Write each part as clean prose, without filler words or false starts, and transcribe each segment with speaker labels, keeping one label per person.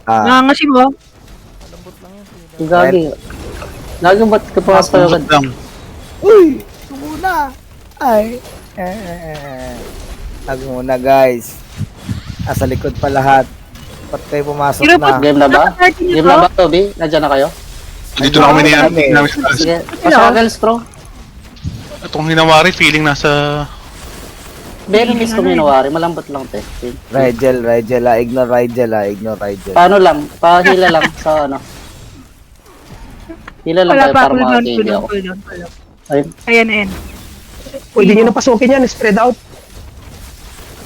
Speaker 1: Nangangasim mo.
Speaker 2: Malambot lang yan.
Speaker 3: Gagi. Gagi ba't ka pa sa agad?
Speaker 4: Uy! Ito muna! Ay! Tag muna guys. Nasa likod pa lahat. Ba't kayo pumasok
Speaker 1: Sino
Speaker 4: na?
Speaker 3: Game na ba?
Speaker 1: Party
Speaker 3: Game
Speaker 1: nito?
Speaker 3: na ba, Toby? Nandiyan na kayo?
Speaker 5: Dito na kami niyan.
Speaker 3: Sige. Pasok bro.
Speaker 5: Itong hinawari, feeling nasa...
Speaker 3: Very miss ko minawari. Malambot lang, te.
Speaker 4: Rigel, ignore Rigel.
Speaker 3: Paano lang? Pahila lang sa ano. Hila lang
Speaker 1: Wala
Speaker 3: tayo
Speaker 1: pa,
Speaker 3: para
Speaker 1: cooldown,
Speaker 3: makakili
Speaker 1: cooldown,
Speaker 3: ako.
Speaker 1: cooldown.
Speaker 3: Ayun.
Speaker 1: Ayan.
Speaker 6: Pwede nyo na pasukin yan, spread out.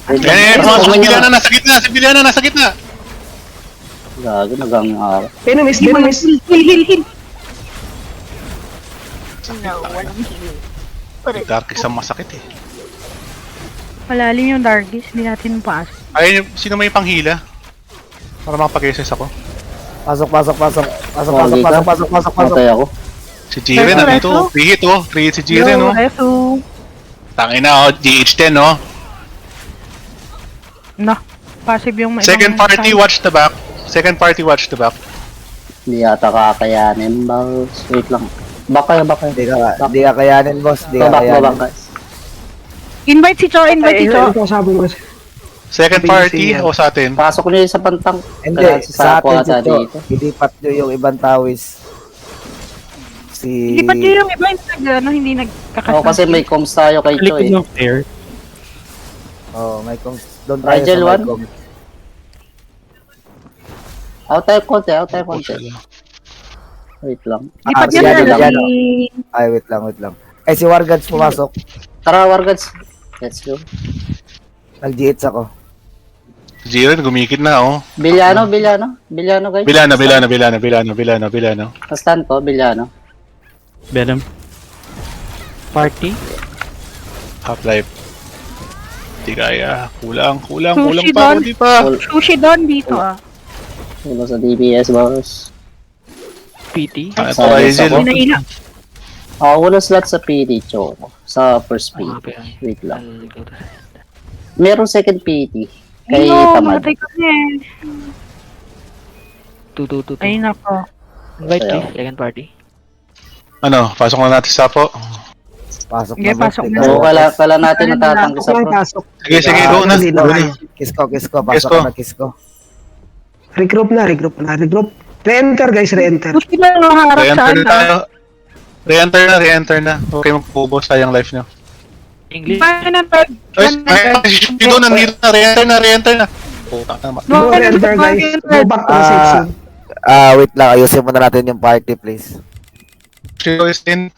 Speaker 5: Pumasok si Biliana, nasa gitna! Si Biliana, nasa gitna!
Speaker 3: Gagi, nagang araw.
Speaker 6: Venomous.
Speaker 1: Heal.
Speaker 5: Dark isang masakit eh.
Speaker 1: Malalim yung Darkest, hindi natin mapasok.
Speaker 5: Ayun, sino may panghila? Para makapag-SS ako.
Speaker 4: Pasok.
Speaker 3: Matay ako.
Speaker 5: Si Jiren, nandito. Free hit oh. Free hit si Jiren oh.
Speaker 1: Reso.
Speaker 5: Tangina oh, GH10 oh.
Speaker 1: No, passive yung may
Speaker 5: Second
Speaker 1: ibang
Speaker 5: party,
Speaker 1: side.
Speaker 5: watch the back. Second party, watch the back.
Speaker 3: Hindi yata kakayanin, boss. Wait lang. Baka.
Speaker 4: Di ka kayanin, boss. Di ka
Speaker 3: Babak,
Speaker 4: kayanin.
Speaker 3: guys.
Speaker 1: Invite si Cho.
Speaker 6: Ito sabi mo kasi.
Speaker 5: Second party o sa atin?
Speaker 3: Pasok nyo sa pantang.
Speaker 4: Hindi,
Speaker 3: Kailangan
Speaker 4: sa
Speaker 3: Sapo
Speaker 4: atin
Speaker 3: ata
Speaker 4: dito. Ilipat nyo yung ibang tawis.
Speaker 1: Hindi pa yung iba hindi nagkakasama.
Speaker 3: Oo, kasi may comms tayo kay Cho eh.
Speaker 4: May kung doon tayo
Speaker 3: Rigel
Speaker 4: sa may
Speaker 3: one?
Speaker 4: kung.
Speaker 3: Out tayo konti. Wait lang.
Speaker 1: Lipat
Speaker 4: si
Speaker 1: yan
Speaker 4: ano,
Speaker 1: na
Speaker 4: yan,
Speaker 1: si...
Speaker 4: Ay, wait lang. Eh, si Wargads pumasok.
Speaker 3: Tara, Wargads. Let's go.
Speaker 4: Nag-GH ako.
Speaker 5: Jiren, gumikit na oh.
Speaker 3: Bilyano guys.
Speaker 5: Bilano.
Speaker 3: Nastan ko, Bilyano.
Speaker 7: Venom. Party.
Speaker 5: Half-life. Di kaya. Kulang
Speaker 1: Sushi
Speaker 5: pa.
Speaker 1: doon.
Speaker 5: Di pa.
Speaker 1: Sushi doon dito
Speaker 3: Wala sa DBS, boss.
Speaker 7: PT.
Speaker 5: Ano
Speaker 3: Sa
Speaker 5: pa
Speaker 3: isa ko.
Speaker 5: Rigel?
Speaker 1: Inaila.
Speaker 3: Wala slot sa PD, Cho. Sa first PT. Wait lang. Merong second PT. Kay
Speaker 1: Ayun,
Speaker 3: Tamad.
Speaker 1: matay kami.
Speaker 7: Tutu.
Speaker 1: Ay nako.
Speaker 7: Invite
Speaker 3: Sayaw.
Speaker 7: please, second party.
Speaker 5: Ano, pasok na natin sa Sapo.
Speaker 4: Pasok
Speaker 1: Sige,
Speaker 4: na.
Speaker 1: pasok
Speaker 4: boss.
Speaker 1: na.
Speaker 3: Oo, kala natin natatanggi sa pro.
Speaker 6: Pasok.
Speaker 5: Sige, go na.
Speaker 4: Kisko. Pasok
Speaker 5: Kisko.
Speaker 4: na, Kisko.
Speaker 6: Regroup. Re-enter guys, re-enter.
Speaker 1: Sushi na harap
Speaker 5: Re-enter
Speaker 1: saan
Speaker 5: na tayo. Re-enter na. Okay, magpubos sayang life nyo.
Speaker 7: English.
Speaker 5: Ay, doon, nandito na. Re-enter na. Puta na.
Speaker 6: Go re-enter guys. Go back to the safe zone.
Speaker 4: Wait lang. Ayusin muna natin yung party, please.
Speaker 5: Shiro is in.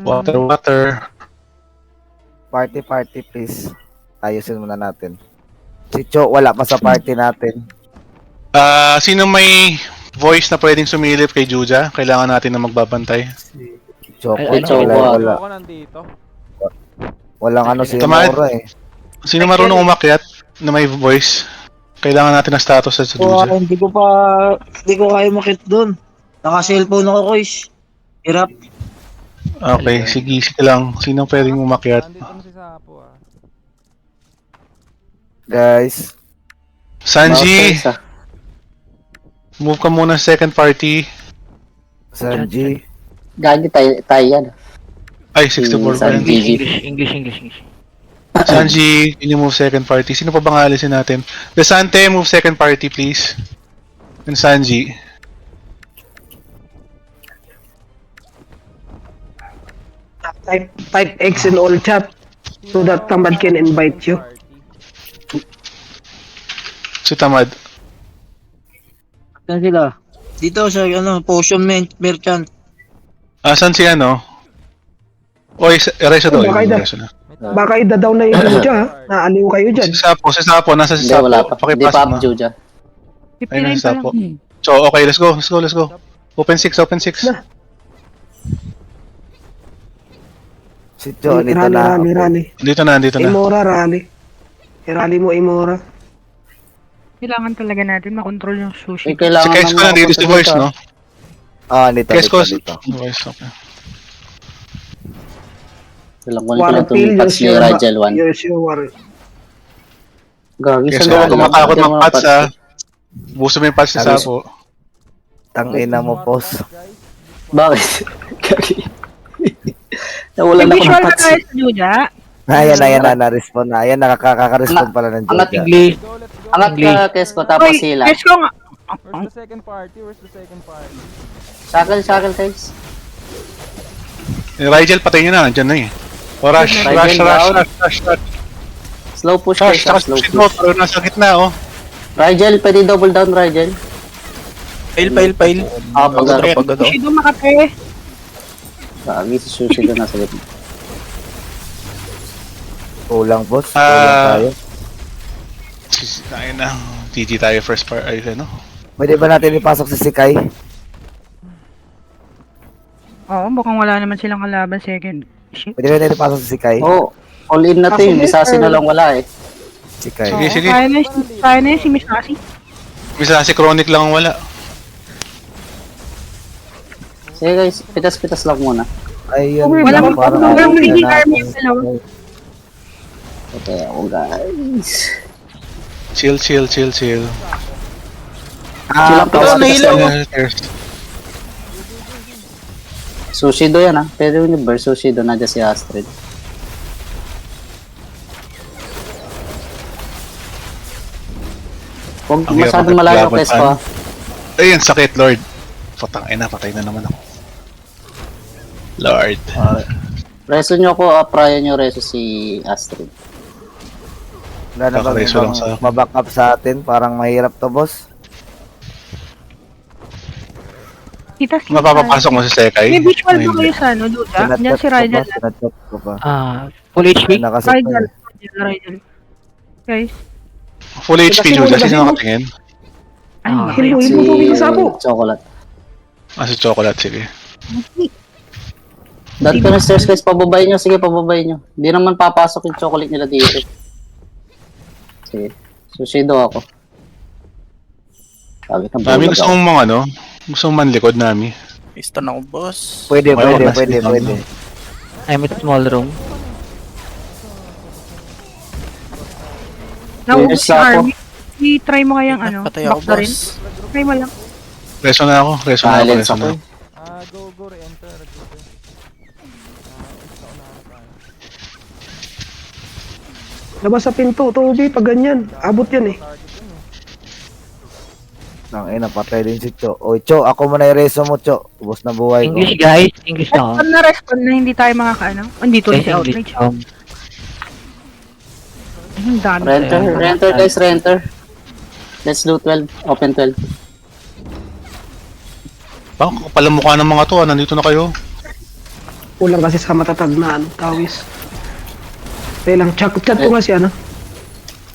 Speaker 5: Water.
Speaker 4: Party, please. Ayusin muna natin. Si Cho, wala pa sa party natin.
Speaker 5: Sino may voice na pwedeng sumilip kay Juja? Kailangan natin na magbabantay.
Speaker 4: Cho,
Speaker 3: Ay,
Speaker 4: wala.
Speaker 2: Ako nandito.
Speaker 4: Walang ano si
Speaker 5: Tamad.
Speaker 4: Mora eh.
Speaker 5: Sino marunong umakyat na may voice? Kailangan natin ng status sa Juja.
Speaker 8: Hindi ko kaya makit doon. Naka-cellphone ako, Kois. Hirap.
Speaker 5: Okay, sige lang. Sino pwedeng umakyat?
Speaker 2: Nandito na si Sapo ah.
Speaker 4: Guys,
Speaker 5: Sanji,
Speaker 3: Isa.
Speaker 5: move ka muna sa second party.
Speaker 4: Sanji.
Speaker 3: Gagi tayo yan.
Speaker 5: Ay, 64 pa yan.
Speaker 3: Sanji.
Speaker 7: English.
Speaker 5: Sanji, can you move second party? Sino pa bang alisin natin? Desante, move second party please. And Sanji.
Speaker 6: Type X in all chat so that Tamad can invite you.
Speaker 5: Si Tamad.
Speaker 8: Saan sila? Dito sa potion merchant.
Speaker 5: Asan si ano? Oy, erase daw.
Speaker 6: Baka
Speaker 5: Erase na.
Speaker 6: Baka idadaw na yung Luja, ha? Naaliw kayo dyan.
Speaker 5: Si Sapo, nasa si
Speaker 3: Hindi,
Speaker 5: Sapo.
Speaker 3: wala pa. Hindi
Speaker 5: Pakipas
Speaker 3: pa
Speaker 5: mo.
Speaker 3: up, Juja.
Speaker 1: 59
Speaker 5: Ayun na si
Speaker 1: pa
Speaker 5: Sapo.
Speaker 1: lang.
Speaker 5: So, okay, let's go. Open 6.
Speaker 4: Si Cho, dito na.
Speaker 6: Rally.
Speaker 5: Dito na.
Speaker 6: Imora, rally. I-rally mo, Imora.
Speaker 1: Kailangan talaga natin makontrol yung
Speaker 3: Eh,
Speaker 1: sushi.
Speaker 5: Si
Speaker 3: kailangan
Speaker 5: Kesko nandito si Voice, no?
Speaker 4: Dito.
Speaker 5: Kesko,
Speaker 4: Dito.
Speaker 5: Voice, okay.
Speaker 3: Kailangan ko lang
Speaker 6: Warfield,
Speaker 3: itong patch ni Rigel 1.
Speaker 6: Yes, you are.
Speaker 3: Gagi,
Speaker 5: Kesko,
Speaker 3: saan
Speaker 5: huwag kang matakot mag-patch, ha? Buso mo yung pass ni
Speaker 4: Tapos-
Speaker 5: Sapo.
Speaker 4: Tangina mo, boss.
Speaker 3: Bakit? Nawalan
Speaker 1: May
Speaker 3: ako
Speaker 1: visual
Speaker 3: ng
Speaker 1: na
Speaker 3: touch.
Speaker 1: tayo sa Juja.
Speaker 4: Ayan, na-respond na. Ayan, nakaka-respond pala ng
Speaker 3: Angat
Speaker 4: Georgia.
Speaker 7: English.
Speaker 2: Let's go, let's go.
Speaker 3: Angat ka, Kesko, tapos sila.
Speaker 1: Yes ko nga.
Speaker 2: Where's the second party? Where's the second party?
Speaker 3: Shackle, guys.
Speaker 5: Rigel, patay nyo na. Nandyan na eh. O, rush,
Speaker 3: Rigel down.
Speaker 5: rush.
Speaker 3: Slow push,
Speaker 5: Rush,
Speaker 3: guys.
Speaker 5: tsaka
Speaker 3: Slow
Speaker 5: susunod.
Speaker 3: push.
Speaker 5: Pero nasa gitna, oh.
Speaker 3: Rigel, pwede double down, Rigel.
Speaker 8: Fail.
Speaker 3: Pag
Speaker 1: Bushido Makate.
Speaker 3: Lagi si Sushi doon nasa gitna.
Speaker 4: Kulang, boss. Kulang
Speaker 5: Ah.
Speaker 4: tayo.
Speaker 5: Ayun na. GG tayo first part. Ayun, ano.
Speaker 4: Pwede ba natin ipasok si Sikai?
Speaker 1: Oo, mukhang wala naman silang kalaban second. Shit.
Speaker 4: Pwede ba natin ipasok si Sikai?
Speaker 3: Oh, all in na to yun. Misasi na lang wala eh.
Speaker 4: Sikai.
Speaker 5: Sige, sige.
Speaker 1: Kaya na yun si Misasi.
Speaker 5: Misa si Chronic lang ang wala.
Speaker 3: Sige guys, pitas-pitas lang muna.
Speaker 4: Ayun.
Speaker 1: Walang magiging
Speaker 4: na-
Speaker 1: army yung dalawa.
Speaker 3: Okay ako guys.
Speaker 5: Chill.
Speaker 4: Ah,
Speaker 3: Chill lang,
Speaker 8: nahilaw.
Speaker 3: Sushido yan ah. Pwede yung burst Sushido na dyan si Astrid. Huwag
Speaker 5: Ang hirap
Speaker 3: masyadong malayo
Speaker 5: maglaban,
Speaker 3: Kesko ah.
Speaker 5: Ayun, sakit, Lord. Patay na naman ako. Lord.
Speaker 3: Reso nyo ko, prior nyo reso si Astrid.
Speaker 4: Wala na bang
Speaker 5: Kakareso lang
Speaker 4: ibang
Speaker 5: sa akin.
Speaker 4: maback up sa atin? Parang mahirap to, boss.
Speaker 1: Kita si
Speaker 5: Mapapapasok mo si Sekai.
Speaker 1: May visual
Speaker 5: Ay,
Speaker 1: ba
Speaker 5: hindi.
Speaker 1: kayo sa ano, Juja?
Speaker 4: Sinat
Speaker 1: Diyan si Rigel.
Speaker 4: ko pa.
Speaker 7: Full HP.
Speaker 4: Nakaset
Speaker 1: Rigel.
Speaker 4: pa.
Speaker 1: Rigel. Guys.
Speaker 5: Full HP, Julia. Sino nakatingin?
Speaker 1: Ay,
Speaker 7: Ah,
Speaker 6: Hello,
Speaker 3: Si
Speaker 6: ibubuhin sa po.
Speaker 3: Chocolate.
Speaker 5: Si Chocolate, sige.
Speaker 3: Dahil ko na stairs guys, pababay nyo. Sige, pababay nyo. Hindi naman papasok yung chocolate nila dito. Sige. Sushido ako. Sabi ka
Speaker 5: Nami, gusto mong mga ano? Gusto mong manlikod, Nami?
Speaker 8: Piston ako, boss.
Speaker 4: Pwede.
Speaker 5: Okay,
Speaker 7: I'm in small room.
Speaker 1: Naubos
Speaker 3: Yes,
Speaker 1: si
Speaker 3: ako.
Speaker 1: army. I-try mo kayang ano,
Speaker 8: Patay ako,
Speaker 1: box na rin.
Speaker 8: boss.
Speaker 1: Try mo lang.
Speaker 5: Reso na ako.
Speaker 3: Silence ako.
Speaker 2: Go, re-enter.
Speaker 6: Labas sa pinto, Toby, pag ganyan. Abot yan eh.
Speaker 4: Nang ina, patay din si Cho. Oy, Cho, ako muna i-reso mo, Cho. Ubos na buhay ko.
Speaker 7: English, guys. English na ako.
Speaker 1: Respond na hindi tayo makakaano. Andito rin si
Speaker 7: English.
Speaker 1: Outrage. Ang dami.
Speaker 3: Renter guys, renter. Let's do 12. Open 12.
Speaker 5: Baka kapal ang mukha ng mga to. Nandito na kayo.
Speaker 6: Kulang kasi sa matatag na ano, tawis. Kaya lang, chat ko nga si ano.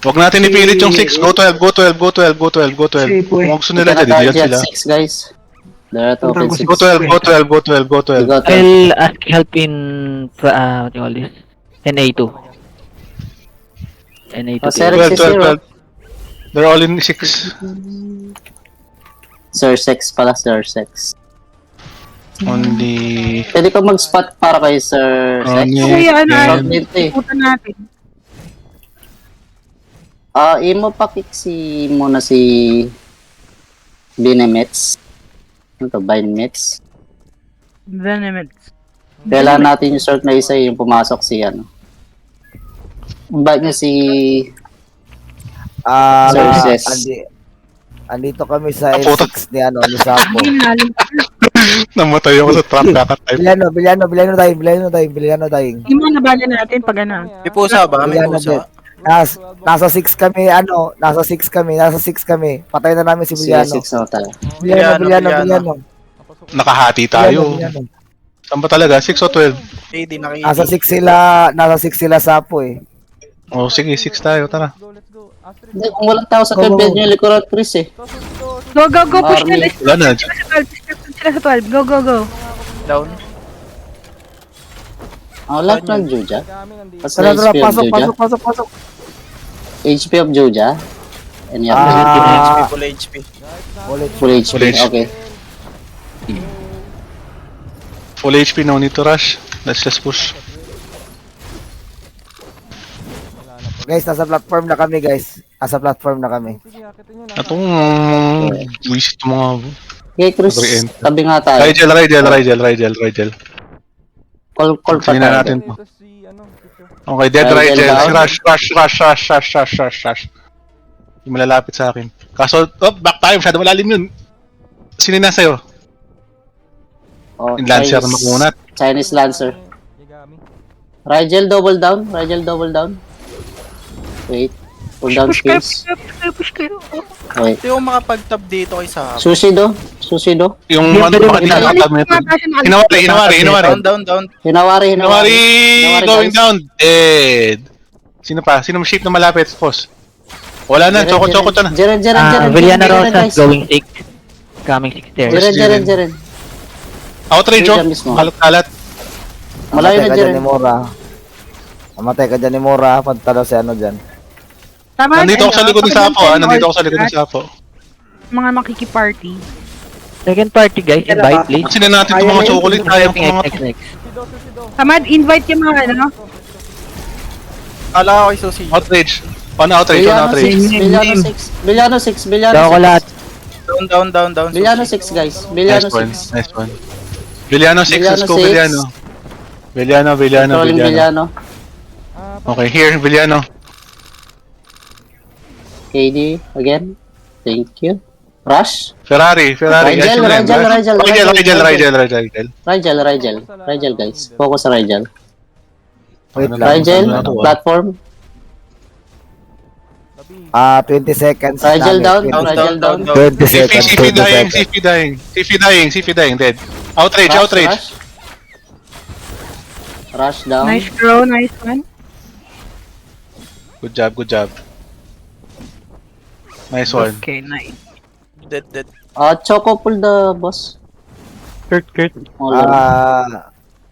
Speaker 5: Huwag natin ipilit yung 6. Go 12.
Speaker 6: Si Pue.
Speaker 5: Kung gusto nila dyan, diyan sila.
Speaker 3: 6 guys. There to open
Speaker 6: Punta
Speaker 3: 6.
Speaker 6: ko
Speaker 5: Go 12.
Speaker 3: We got 12.
Speaker 7: I'll ask help in, what do you call this? NA2. NA2.
Speaker 3: Oh, sir.
Speaker 5: 12. They're all in 6.
Speaker 3: Sir 6 pala, Sir 6.
Speaker 5: Only...
Speaker 3: Pwede ka mag-spot para kay Sir 6.
Speaker 5: Only...
Speaker 1: Kaya ano,
Speaker 3: Short dito eh.
Speaker 1: puta natin.
Speaker 3: Imo pakiksi muna si Binemets. Ano to? Binemets.
Speaker 1: Venomets.
Speaker 3: Kailangan natin yung short na isa yung pumasok si ano. Invite niya si... Sir, yes.
Speaker 4: Andito kami sa
Speaker 5: Puta.
Speaker 4: L6 ni ano, ni Sapo.
Speaker 1: Hindi nalim.
Speaker 5: Namatay ako sa trap kaka-type.
Speaker 4: Biliano tayong.
Speaker 1: Hindi mo nabala natin pag ano.
Speaker 8: May pusa ba? May pusa.
Speaker 4: Nasa 6 kami, nasa 6 kami. Patay na namin si
Speaker 3: Si
Speaker 4: Biliano.
Speaker 3: 6 na tayo.
Speaker 4: Biliano.
Speaker 5: Nakahati tayo.
Speaker 4: Biliano.
Speaker 5: Saan ba talaga? 6 o 12?
Speaker 8: Eh, di nakikita.
Speaker 4: Nasa 6 sila Sapo eh.
Speaker 5: Oh, sige, 6 tayo. Tara.
Speaker 2: Let's go. Astrid,
Speaker 3: Hindi, kung walang tao sa club, pwede nyo likuran Chris eh.
Speaker 1: Go, push
Speaker 3: Army.
Speaker 1: na.
Speaker 5: Wala na.
Speaker 1: Sila sa 12. Go.
Speaker 8: Down.
Speaker 3: Life ng Juja.
Speaker 2: kami nandito.
Speaker 3: What's
Speaker 4: Tara,
Speaker 3: the HP of
Speaker 4: pasok.
Speaker 3: Juja? HP of Juja? Any other?
Speaker 8: Full HP.
Speaker 3: Full HP,
Speaker 5: Full HP.
Speaker 3: okay.
Speaker 5: Full HP, no need to rush. Let's just push.
Speaker 4: Guys, nasa platform na kami guys. Asa platform na kami.
Speaker 2: Sige, akitin nyo na.
Speaker 5: Itong buwisit yung mga...
Speaker 3: Okay, Chris,
Speaker 5: Re-enter.
Speaker 3: tabi nga tayo.
Speaker 5: Rigel.
Speaker 3: Call pa
Speaker 5: Sige na
Speaker 3: tayo.
Speaker 5: natin.
Speaker 2: Ito si, ano, si Cho.
Speaker 5: Okay, dead
Speaker 3: Rigel
Speaker 5: Rigel.
Speaker 3: down.
Speaker 5: Rush. Yung malalapit sa akin. Kaso, back tayo. Masyado malalim yun. Sino yung nasa iyo?
Speaker 3: Oh,
Speaker 5: Yung Lancer na
Speaker 3: Chinese-
Speaker 5: makunat.
Speaker 3: Chinese Lancer.
Speaker 2: Yagami.
Speaker 3: Rigel double down. Wait. Pull down
Speaker 1: Push kayo,
Speaker 3: skills.
Speaker 1: push kayo.
Speaker 3: Wait.
Speaker 9: Hindi ko makapag-tab dito kay Sahab.
Speaker 3: Susi do.
Speaker 5: Yung
Speaker 6: Yung
Speaker 5: ano
Speaker 6: pwede
Speaker 5: pa
Speaker 6: mo
Speaker 5: kanina. Hinawari.
Speaker 3: Hinawari.
Speaker 5: Hinawari going
Speaker 3: guys.
Speaker 5: down. Dead. Sino pa? Sino shape na malapit? Boss. Wala na. Choco na.
Speaker 3: Jeren.
Speaker 7: Villana
Speaker 3: Jeren,
Speaker 7: Rosas
Speaker 3: guys.
Speaker 7: going 6. Coming 6 stairs.
Speaker 3: Jeren.
Speaker 5: Outrage,
Speaker 3: Dyan mismo.
Speaker 5: Kalat.
Speaker 3: Malayo na
Speaker 4: Mamatay ka dyan
Speaker 3: Jeren.
Speaker 4: ni Mora. Mamatay ka dyan ni Mora. Pantalo si ano dyan.
Speaker 1: Tama,
Speaker 5: Nandito ako sa likod ng Sapo.
Speaker 1: Mga makikiparty.
Speaker 7: Second party guys, invite please.
Speaker 5: Sino natin itong mga chocolate? Tayo
Speaker 7: Next,
Speaker 5: mga...
Speaker 7: next.
Speaker 1: Tamad, invite yung mga ano.
Speaker 9: Kala ko kay Susi.
Speaker 5: Outrage. On outrage.
Speaker 3: Villano 6.
Speaker 7: Chocolate.
Speaker 9: Down.
Speaker 3: Villano
Speaker 9: Susi.
Speaker 3: 6 guys. Villano 6.
Speaker 5: Nice one. Villano 6, let's go
Speaker 3: Villano
Speaker 5: Villano.
Speaker 3: Controlling Villano.
Speaker 5: Okay, here, Villano.
Speaker 3: KD again. Thank you. Rush.
Speaker 5: Ferrari.
Speaker 3: Rigel.
Speaker 5: Rigel.
Speaker 3: Guys. Focus sa Rigel.
Speaker 4: Wait
Speaker 5: Ano
Speaker 4: lang.
Speaker 3: Rigel,
Speaker 5: Ano to,
Speaker 3: platform.
Speaker 4: 20 seconds.
Speaker 3: Rigel down.
Speaker 9: Down.
Speaker 4: 20 seconds.
Speaker 5: CP
Speaker 4: 20 seconds.
Speaker 5: CP dying, dead. Outrage.
Speaker 3: Rush down.
Speaker 1: Nice throw, nice one.
Speaker 5: Good job. Nice one.
Speaker 1: Okay, nice.
Speaker 9: Dead.
Speaker 3: Choco pull the boss.
Speaker 7: Kurt.
Speaker 3: Oh,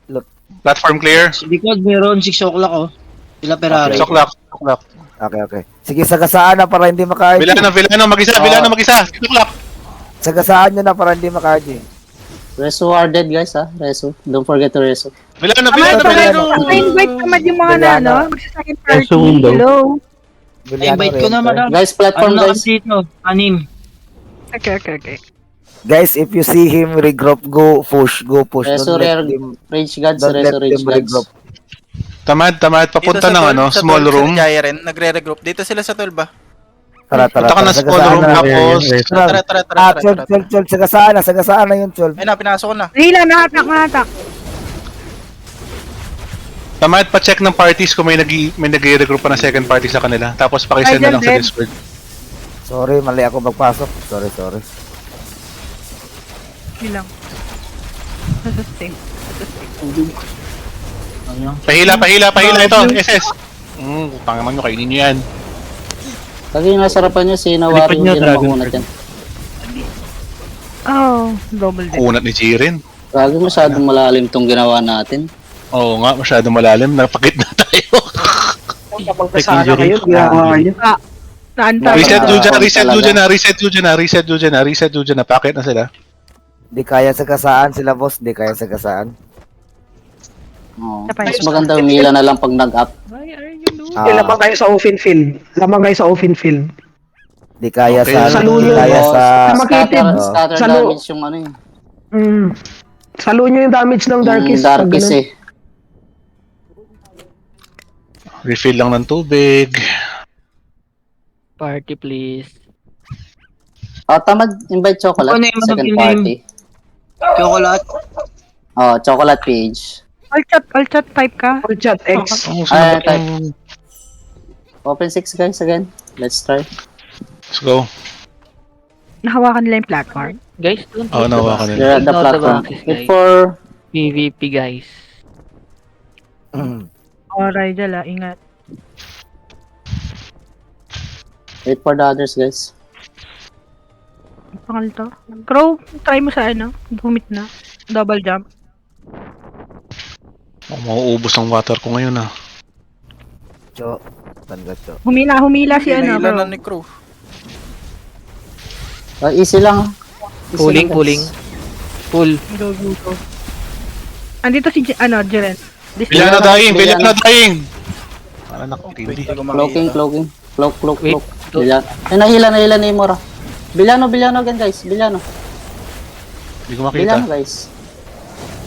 Speaker 3: Lord.
Speaker 5: Platform clear.
Speaker 8: Sa likod, meron 6 o'clock oh. Sila Ferrari.
Speaker 5: Soklak.
Speaker 4: Okay. Sige, sagasaan na para hindi maka-RG.
Speaker 5: Villano, mag-isa. Soklak.
Speaker 4: Sagasaan nyo na para hindi maka-RG.
Speaker 3: Reso are dead guys ha. Reso. Don't forget to Reso.
Speaker 5: Villano.
Speaker 1: Invite tamad yung mga
Speaker 4: Villano.
Speaker 1: ano, magsa-second party.
Speaker 7: Nasa window.
Speaker 1: Hello.
Speaker 8: Invite ko na, madam.
Speaker 3: Guys, platform
Speaker 8: Ano na
Speaker 3: guys.
Speaker 8: kasi dito? 6.
Speaker 1: Okay.
Speaker 4: Guys, if you see him regroup, go push.
Speaker 3: Reso
Speaker 4: Don't let
Speaker 3: rare.
Speaker 4: him-
Speaker 3: Rage gods.
Speaker 4: don't let
Speaker 3: Reso rage
Speaker 4: him
Speaker 3: gods.
Speaker 4: regroup.
Speaker 5: Tamad. Papunta ng small room.
Speaker 9: Sa Jaya rin, nagre-regroup. Dito sila sa 12 ba?
Speaker 4: Tara.
Speaker 5: Punta ka ng small
Speaker 4: Sagasaan
Speaker 5: room,
Speaker 4: na.
Speaker 5: tapos...
Speaker 9: Tara.
Speaker 4: 12. Sagasaan na yung 12.
Speaker 9: Ayun na, pinasok ko na.
Speaker 1: Hila, nahatak.
Speaker 5: Tamad, pa-check ng parties kung may nag-regroup pa ng second party sa kanila. Tapos pakisend na lang sa
Speaker 1: Rigel,
Speaker 5: Discord.
Speaker 4: Sorry, mali ako magpasok. Sorry.
Speaker 1: Hilang. Sustain.
Speaker 5: Pahila ito, SS. Putang naman nyo, kainin nyo yan.
Speaker 3: Lagi nga sarapan nyo, sinawari
Speaker 7: Likod nyo,
Speaker 3: yung
Speaker 7: Dragon
Speaker 3: makunat yan.
Speaker 1: Oh, double dead.
Speaker 5: Kunat ni Jiren.
Speaker 3: Lagi masyadong malalim tong ginawa natin.
Speaker 5: Oo nga, masyado malalim. Napakit na tayo.
Speaker 6: Kapag kasana kayo, ginawa kayo.
Speaker 1: Naanta.
Speaker 5: Reset Juja na. Pakit na sila.
Speaker 4: Di kaya sagasaan sila, boss. Di kaya sagasaan.
Speaker 3: Oh.
Speaker 1: Isa pa
Speaker 3: Mas
Speaker 1: yun.
Speaker 3: maganda umila na lang pag nag-up.
Speaker 6: Lamang kayo sa open field.
Speaker 4: Di kaya
Speaker 5: Okay.
Speaker 4: sa...
Speaker 6: Sa
Speaker 4: Di
Speaker 6: lulo.
Speaker 4: kaya sa...
Speaker 1: Makitid.
Speaker 3: Scatter
Speaker 6: Sa lu-
Speaker 3: damage yung ano yun.
Speaker 6: Salo nyo yung damage ng Darkest. pag
Speaker 3: Darkest
Speaker 6: ganun.
Speaker 5: Refill lang ng tubig.
Speaker 7: Party please.
Speaker 3: Tamad, invite Chocolate.
Speaker 8: Ano yung
Speaker 3: Second
Speaker 8: mag-name?
Speaker 3: party.
Speaker 8: Chocolate.
Speaker 3: Chocolate page.
Speaker 1: All chat type ka.
Speaker 6: All chat X.
Speaker 3: Type. Open 6 guys again. Let's try.
Speaker 5: Let's go.
Speaker 1: Nahawakan nila yung platform.
Speaker 7: Guys, don't
Speaker 5: Oo, nawa ka nila.
Speaker 3: They're at the
Speaker 7: Ignore the
Speaker 3: platform.
Speaker 7: boxes,
Speaker 3: Wait
Speaker 7: guys.
Speaker 3: for...
Speaker 7: PvP guys.
Speaker 1: Oh, Rigel ingat.
Speaker 3: Wait for the others guys.
Speaker 1: Ang pangal to. Crow, try mo sa bumit na. Double jump.
Speaker 5: Mauubos ang water ko ngayon ah.
Speaker 4: Cho. Tanggat cho.
Speaker 1: Humila si
Speaker 9: Hila
Speaker 1: bro.
Speaker 9: na ni Crew.
Speaker 3: Easy lang. Easy lang, guys.
Speaker 7: Pulling. Pull.
Speaker 1: Go. Andito si Jiren.
Speaker 5: Villano dying! Parang nakatindi.
Speaker 9: Hindi ko makita.
Speaker 3: Cloaking. Cloak.
Speaker 7: Wait.
Speaker 3: Villano. Ay, nahila ni Mora. Villano again, guys. Villano
Speaker 5: Hindi ko makita.
Speaker 3: guys.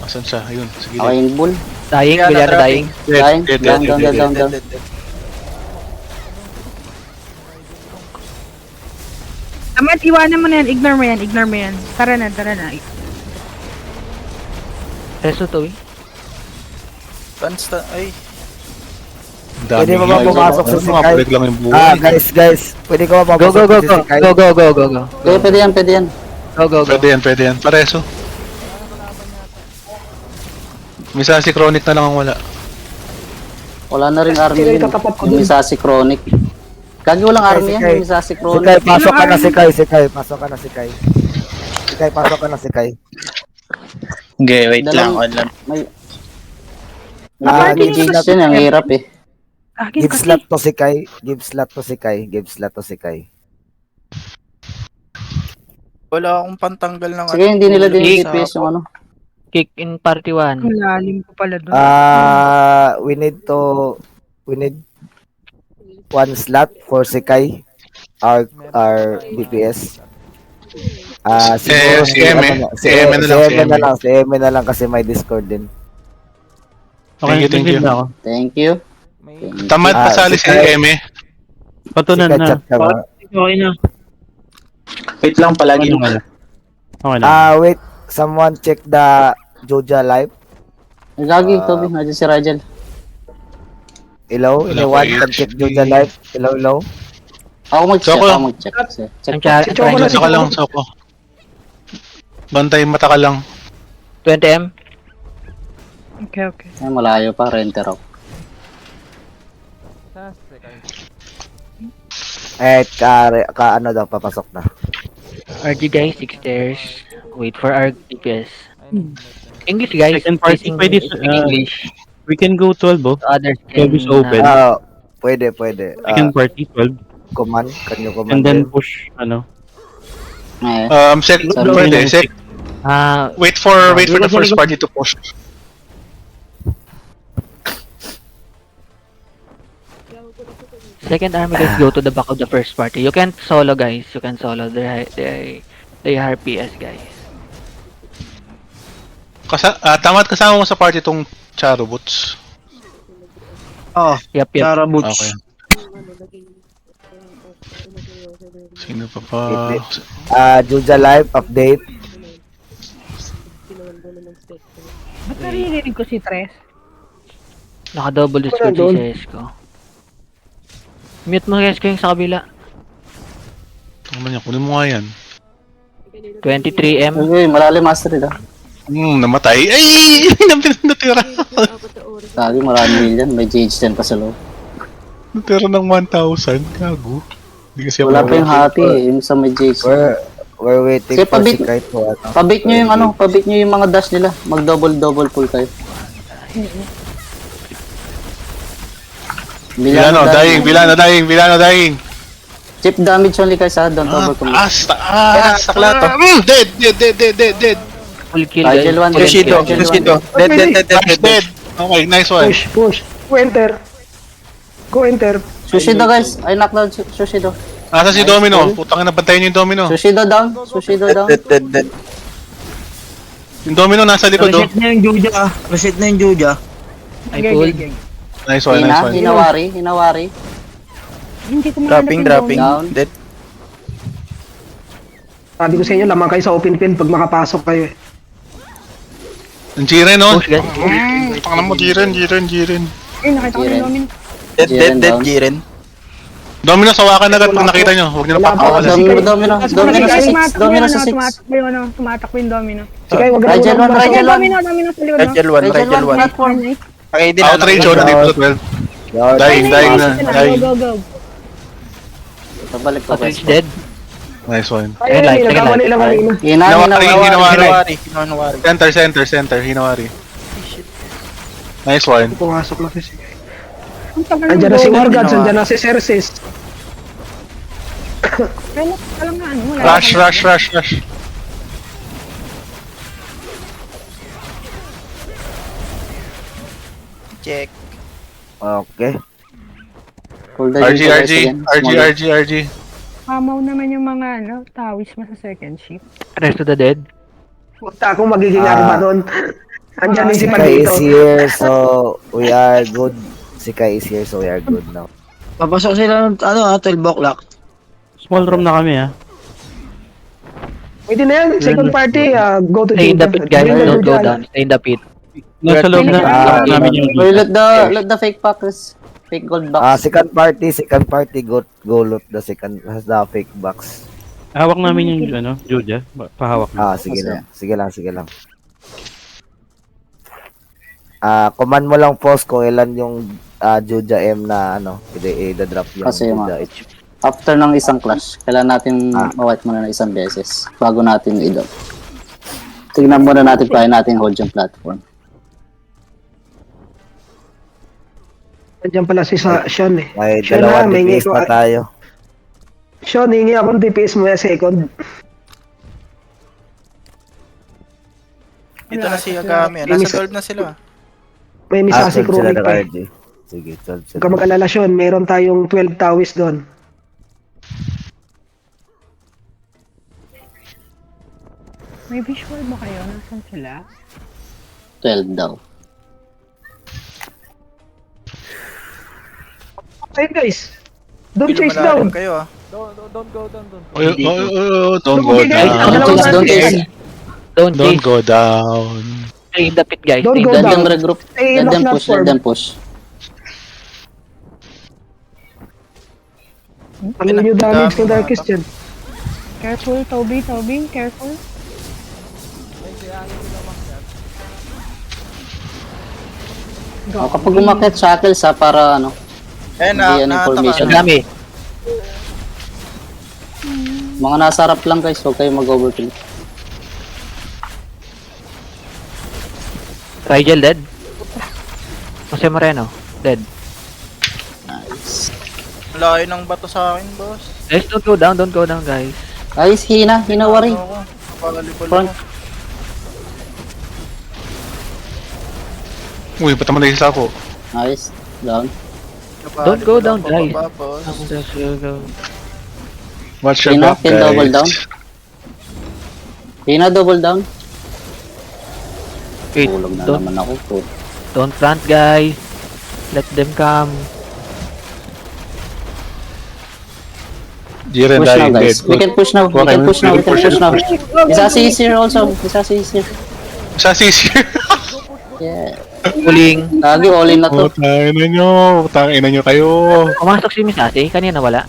Speaker 5: Asan siya? Ayun, sige.
Speaker 3: Okay, yung bull.
Speaker 7: Dying,
Speaker 9: Villano
Speaker 7: Villano
Speaker 9: dropping.
Speaker 7: dying.
Speaker 3: Down.
Speaker 9: Dead.
Speaker 1: Amat, iwanan mo na yan. Ignore mo yan. Tara na.
Speaker 7: Reso to eh.
Speaker 9: Basta, ay.
Speaker 5: Ang dami
Speaker 4: Pwede ba
Speaker 5: guys.
Speaker 4: pumasok sa
Speaker 5: Mga
Speaker 4: Sikai?
Speaker 5: break lang yung buhay.
Speaker 4: Guys. Pwede ka ba
Speaker 7: Go,
Speaker 4: pumasok
Speaker 7: go, go,
Speaker 4: sa
Speaker 7: go.
Speaker 4: Sikai?
Speaker 7: Go.
Speaker 3: Pwede yan.
Speaker 7: Go.
Speaker 5: Pwede yan. Pareso. Misa si Chronic na lang ang wala.
Speaker 3: Wala na rin army
Speaker 6: Sila
Speaker 3: yun.
Speaker 6: itatapat ko
Speaker 3: Yung
Speaker 6: dun.
Speaker 3: Misasi Chronic. Gagi walang army yan.
Speaker 4: Sikay.
Speaker 3: Yung Misasi
Speaker 4: Sikai,
Speaker 3: Chronic.
Speaker 4: pasok ka na Sikai. Pasok ka na Sikai. Sikai, pasok ka na Sikai.
Speaker 9: Okay, wait
Speaker 3: Dalang-
Speaker 9: lang.
Speaker 3: May
Speaker 1: Party
Speaker 3: may
Speaker 1: yung
Speaker 3: jigs yun. Ang hirap eh.
Speaker 1: Akin
Speaker 4: Give
Speaker 1: kasi.
Speaker 4: slot to Sikai. Give slot to Sikai.
Speaker 9: Wala akong pantanggal ng
Speaker 3: Sige, hindi nila din
Speaker 7: Kick.
Speaker 3: DPS yung ano.
Speaker 7: Kick in party 1.
Speaker 1: Ang lalim ko pala doon.
Speaker 4: We need one slot for Sikai. Our DPS. Siguro
Speaker 5: si Eme. Si Eme na lang,
Speaker 4: Si Eme na lang kasi may Discord din.
Speaker 5: Thank you.
Speaker 3: Thank you.
Speaker 2: May
Speaker 5: Tamad pasali si
Speaker 4: Sikai.
Speaker 5: Eme.
Speaker 4: Patunan na. Chat ka ba?
Speaker 8: Okay na. Wait lang palagi.
Speaker 4: Wait. Someone check the Joja live.
Speaker 3: Ay, Gagi, Toby. Nandiyan si Rajal.
Speaker 4: Hello? Anyone can check Joja live? Hello?
Speaker 3: Ako mag-check.
Speaker 5: Soko.
Speaker 3: Check.
Speaker 7: Ang char-
Speaker 6: Choco na si
Speaker 5: Saka lang, Soko. Bantay mata ka lang.
Speaker 7: 20M.
Speaker 1: Okay.
Speaker 3: Ay, malayo pa. Renter ako.
Speaker 2: sa second.
Speaker 4: Ano daw, papasok na.
Speaker 7: RG guys, 6 stairs. Wait for our DPS.
Speaker 2: Ayun.
Speaker 7: English guys.
Speaker 10: Second party,
Speaker 7: Speaking-
Speaker 10: pwede,
Speaker 7: speaking English.
Speaker 10: We can go 12, oh.
Speaker 7: Others
Speaker 10: Twelve is open.
Speaker 4: Pwede.
Speaker 10: Second party, 12.
Speaker 4: Command, can you command?
Speaker 10: And then
Speaker 4: them?
Speaker 10: push, ano.
Speaker 3: Eh,
Speaker 5: Pwede. Wait for the first party to push.
Speaker 7: Second army guys, go to the back of the first party. You can't solo guys. You can solo. They are PS guys.
Speaker 5: Tamad kasama mo sa party tong Charo Boots.
Speaker 8: Oh,
Speaker 7: Yep.
Speaker 8: Chara Boots.
Speaker 5: Okay. Sino pa?
Speaker 4: Joja live update.
Speaker 1: Ba't naririnig ko si Tres?
Speaker 7: Naka-double discord si
Speaker 6: Doon.
Speaker 7: CSGO. Mute mo CSGO yung sa kabila.
Speaker 5: Tama niya, kunin mo nga yan.
Speaker 7: 23M.
Speaker 3: okay, malalim master ito.
Speaker 5: Namatay. Ay! Natira.
Speaker 3: Gagi, marami million. May GH10 pa sa loob.
Speaker 5: Natira ng 1,000. Gago. Hindi kasi
Speaker 3: Wala pa yung happy eh. Yung sa may GH10.
Speaker 4: We're waiting
Speaker 3: Sige,
Speaker 4: for
Speaker 3: pabit-
Speaker 4: Sikai to ano.
Speaker 3: Pabit nyo yung mga dash nila. Mag-double pull kayo.
Speaker 5: Villano dying.
Speaker 3: Chip damage only guys ha. Don't overcommit.
Speaker 5: Taas. Sakla to. Dead.
Speaker 7: Full kill guys.
Speaker 3: Rigel 1
Speaker 7: Full kill.
Speaker 9: Lucido. Dead.
Speaker 5: Okay, nice one.
Speaker 6: Push. Go enter.
Speaker 3: Sushido guys. I knock down Sushido.
Speaker 5: Asa si Domino? Putang ina, bantayan niyo yung Domino.
Speaker 3: Sushido down.
Speaker 9: Dead.
Speaker 5: Yung Domino nasa likod oh.
Speaker 8: Reset na yung Joja. Reset na yung Joja.
Speaker 7: I pulled.
Speaker 5: Nice one.
Speaker 3: Hinawari.
Speaker 1: Hindi ko mahanap yung
Speaker 9: Dropping.
Speaker 3: Down.
Speaker 9: Dead.
Speaker 6: Sabi ko sa inyo, lamang kayo sa open field pag makapasok kayo eh.
Speaker 5: Ang Jiren oh.
Speaker 7: Push guys.
Speaker 5: Putang mo, Jiren.
Speaker 1: Ay, nakita ko yung Domino.
Speaker 9: Dead. Jiren.
Speaker 5: Domino, sawakan agad pag nakita nyo. Huwag nyo na papakawalan.
Speaker 3: Domino sa 6.
Speaker 1: Tumatakbo yung Domino.
Speaker 6: Sige, wag
Speaker 3: Rigel
Speaker 6: na.
Speaker 3: 1.
Speaker 1: Domino sa likod, no?
Speaker 9: Rigel 1.
Speaker 3: Platform.
Speaker 9: Okay din.
Speaker 5: Outrage oh, nandito sa 12. Dying na.
Speaker 1: Go.
Speaker 3: Pabalik ko guys.
Speaker 7: Outrage dead.
Speaker 5: Nice one.
Speaker 6: Ayun,
Speaker 7: Like,
Speaker 6: nagkamali lang kanina.
Speaker 5: Hinawari.
Speaker 9: Hinawari.
Speaker 5: Center. Hinawari. Nice one.
Speaker 6: Pumasok na si Sikai.
Speaker 1: Ang tagal
Speaker 6: Andiyan na
Speaker 1: ng
Speaker 6: si
Speaker 1: Domino.
Speaker 6: Morgan, andiyan na si Cerses.
Speaker 1: Pero alam nga, ano, wala.
Speaker 5: Rush.
Speaker 9: Check.
Speaker 4: Okay.
Speaker 3: Pull the
Speaker 5: RG,
Speaker 3: Juja guys
Speaker 5: RG,
Speaker 3: again.
Speaker 5: RG,
Speaker 3: Small.
Speaker 5: RG, RG.
Speaker 1: Pamaw naman yung mga tawis mo sa second shift.
Speaker 7: Rest of the dead.
Speaker 6: Punta ako magiging
Speaker 4: Ah.
Speaker 6: ano ba nun? Andyan din si
Speaker 4: Si Kai
Speaker 6: Pandito.
Speaker 4: is here, so we are good. Si Kai is here, so we are good now.
Speaker 8: Papasok sila ng 12 o'clock.
Speaker 10: Small room na kami
Speaker 6: Pwede na yan. Second party, go to
Speaker 7: Stay in the
Speaker 6: Juja.
Speaker 7: pit, guys.
Speaker 6: Bring the
Speaker 7: Don't go
Speaker 6: Juja.
Speaker 7: down. Stay in the pit.
Speaker 10: Nasa loob na namin yung
Speaker 3: Or let the fake packers, fake gold box.
Speaker 4: Second party, go loot the fake box.
Speaker 10: Hawak namin yung Juja. Pahawak na.
Speaker 4: Sige lang. Command mo lang post kung ilan yung Juja M na i-drop yung
Speaker 3: Kasi
Speaker 4: Juja.
Speaker 3: After ng isang clash, kailangan natin ma-wipe muna ng isang beses bago natin i-drop. Tingnan muna natin kaya natin hold yung platform.
Speaker 6: Andyan pala si Sean eh.
Speaker 4: May
Speaker 6: Sean
Speaker 4: dalawang
Speaker 6: may
Speaker 4: DPS na tayo.
Speaker 6: Sean, hingi akong DPS mo yung second.
Speaker 9: Dito na si Agami. Nasa 12 na sila.
Speaker 6: May misa si
Speaker 4: 12 sila
Speaker 6: Chronic
Speaker 4: ng
Speaker 6: pa eh.
Speaker 4: RG. Sige, 12
Speaker 6: Huwag
Speaker 4: sila.
Speaker 6: ka mag-alala, Sean. Meron tayong 12 tawis doon.
Speaker 1: May visual ba kayo? Nasaan sila?
Speaker 3: 12 daw.
Speaker 6: Hey guys, don't
Speaker 9: Medyo
Speaker 6: chase
Speaker 9: malalim
Speaker 6: down.
Speaker 9: kayo
Speaker 2: Don't go down.
Speaker 5: Don't go
Speaker 6: Okay, guys.
Speaker 5: down.
Speaker 3: Don't chase.
Speaker 7: Don't
Speaker 5: Don't
Speaker 7: chase.
Speaker 5: go down.
Speaker 7: Stay in the pit, guys.
Speaker 6: Don't
Speaker 7: Stay in
Speaker 6: go
Speaker 7: the
Speaker 3: Let
Speaker 6: down.
Speaker 3: them regroup.
Speaker 6: Stay in
Speaker 3: Let
Speaker 6: the
Speaker 3: them push. Let
Speaker 6: platform.
Speaker 3: them push.
Speaker 6: Ano yung damage ng Darkest dyan?
Speaker 1: Careful, Toby, careful.
Speaker 3: Kapag umakyat shackles para
Speaker 9: Eh,
Speaker 3: Hindi yan information.
Speaker 7: Ang dami.
Speaker 3: mga nasa harap lang guys, huwag kayo mag-overkill.
Speaker 7: Rigel dead. Jose Moreno dead.
Speaker 3: Nice.
Speaker 9: Layo ng bato sa akin, boss.
Speaker 7: Guys, don't go down, guys.
Speaker 3: Guys, hinawari. Front.
Speaker 5: Uy, ba't naman na ako?
Speaker 3: Nice. Down.
Speaker 7: Don't go down, guys.
Speaker 9: Boss.
Speaker 5: Watch your
Speaker 3: Hina,
Speaker 5: back,
Speaker 3: can double down.
Speaker 5: guys.
Speaker 3: Hina, double down.
Speaker 7: Wait,
Speaker 3: Tulog na
Speaker 7: don't,
Speaker 3: naman ako.
Speaker 7: don't plant, guys. Let them come.
Speaker 5: Jiren
Speaker 3: Push now
Speaker 5: dying
Speaker 3: guys.
Speaker 5: dead.
Speaker 3: We can push now. We can push now. We can push now. Misasi is here also. Misasi is here.
Speaker 5: Sassy is here.
Speaker 3: Yeah.
Speaker 7: Pulling.
Speaker 3: Lagi all in na to.
Speaker 5: Tangina nyo kayo.
Speaker 7: Pumasok si Misasi. Kanina wala.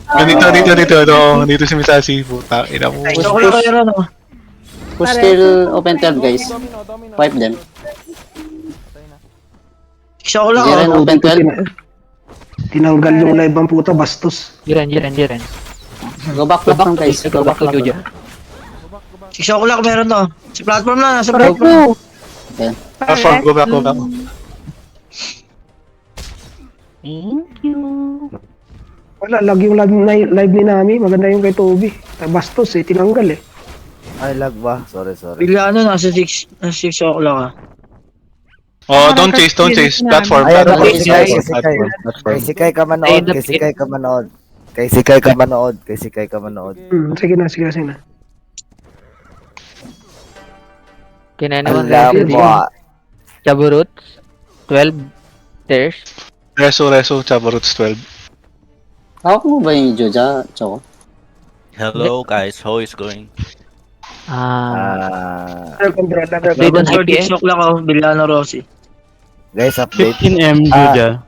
Speaker 5: Dito si Misasi. Tangina mo.
Speaker 3: Push,
Speaker 8: Ako lang
Speaker 3: push.
Speaker 8: kayo ron.
Speaker 3: Push till open third guys. Wipe them.
Speaker 8: Isa ko lang.
Speaker 3: Jiren, open third.
Speaker 6: Tinanggal yung live ang puta, bastos.
Speaker 7: Jiren.
Speaker 3: Go back platform guys.
Speaker 7: Go back to Juja.
Speaker 8: Isa ko lang meron to. Sa platform na. Nasa platform.
Speaker 3: Okay.
Speaker 5: Platform, go back.
Speaker 1: Thank you.
Speaker 6: Wala, lag yung live ni Nami. Maganda yung kay Toby. Bastos eh, tinanggal eh.
Speaker 4: Ay, lag ba? Sorry.
Speaker 8: Bigla nasa 6 o'clock ah.
Speaker 5: Oh, don't chase. Platform.
Speaker 4: Ayan,
Speaker 3: Platform.
Speaker 4: kay Sikay ka manood. Kay Sikay ka manood.
Speaker 6: Sige na.
Speaker 7: Can anyone
Speaker 4: Alam
Speaker 7: guys?
Speaker 4: mo,
Speaker 7: Chaburuts. 12 stairs.
Speaker 5: Reso, Chabaruts 12.
Speaker 3: Hawak mo ba yung Joja, Choco?
Speaker 11: Hello guys, how is going?
Speaker 7: Update on
Speaker 8: Sword,
Speaker 7: IPS.
Speaker 8: 6 o'clock ako. Biliano Rossi.
Speaker 4: guys, update.
Speaker 10: 15M Juja.